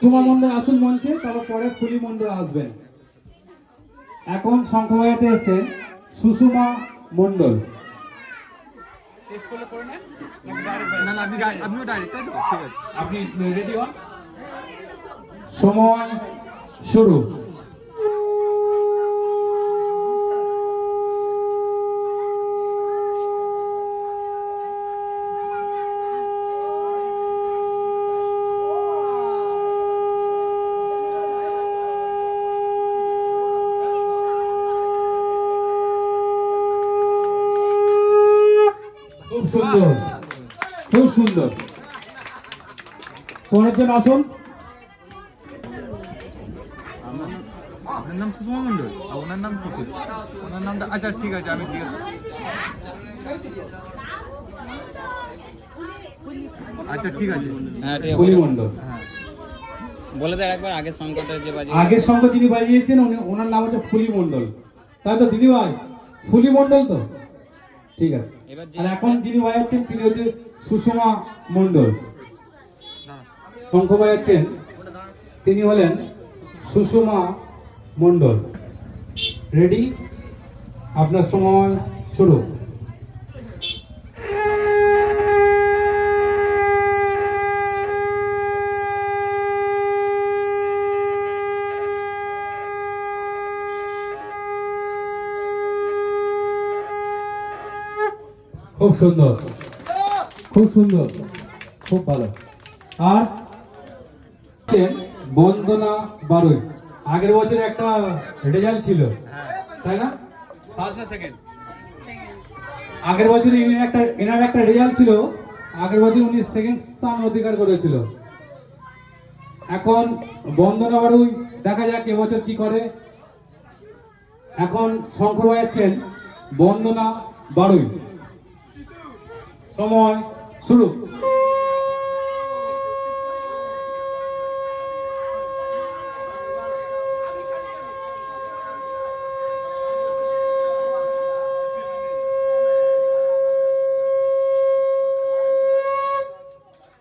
সুমা মন্ডল আসুন মঞ্চে, তারপর পরে ফুলি মন্ডল আসবেন। এখন শঙ্খ বাজাতে এসেছেন সুষমা মন্ডল। আপনি রেডি হন, সময় শুরু। খুব সুন্দর, খুব সুন্দর। পরের জন আসুন। আপনার নাম সুষমা মন্ডল আর ওনার নাম সুচিত, ওনার নামটা আচ্ছা ঠিক আছে আমি জিজ্ঞেস আচ্ছা ঠিক আছে হ্যাঁ ঠিক ফুলি আছে মন্ডল। হ্যাঁ বলে দেয় একবার আগের সংকটে যে বাজি আগের সঙ্গে যিনি বাজিয়েছেন ওনার নাম হচ্ছে ফুলি মন্ডল, তাই তো দিদি ভাই? ফুলি মন্ডল তো, ঠিক আছে। এবার যে আর এখন যিনি বাজাচ্ছেন তিনি হচ্ছে সুষমা মন্ডল। শঙ্খ বাজাচ্ছেন তিনি হলেন সুষমা মন্ডল। রেডি, আপনার সময় শুরু। খুব সুন্দর, খুব সুন্দর, খুব ভালো। আর বন্দনা বারুই, আগের বছরে একটা রেজাল্ট ছিল তাই না? ফার্স্ট না সেকেন্ড? আগের বছর এনার একটা রেজাল্ট ছিল, আগের বছর উনি সেকেন্ড স্থান অধিকার করেছিল। এখন বন্দনা বারুই, দেখা যাক এবছর কি করে। এখন শঙ্খ বাজাচ্ছেন বন্দনা বারুই। সময় শুরু।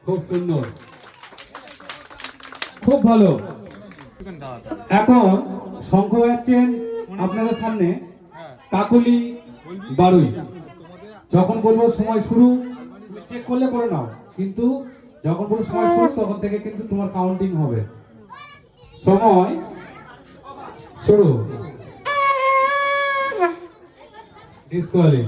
খুব সুন্দর, খুব ভালো। এখন শঙ্খ বাজাচ্ছেন আপনাদের সামনে কাকলি বারুই। যখন বলবো সময় শুরু, তুমি চেক করলে করে নাও, কিন্তু যখন বলবো সময় শুরু তখন থেকে কিন্তু তোমার কাউন্টিং হবে। সময় শুরু। ডিসকোয়ালি।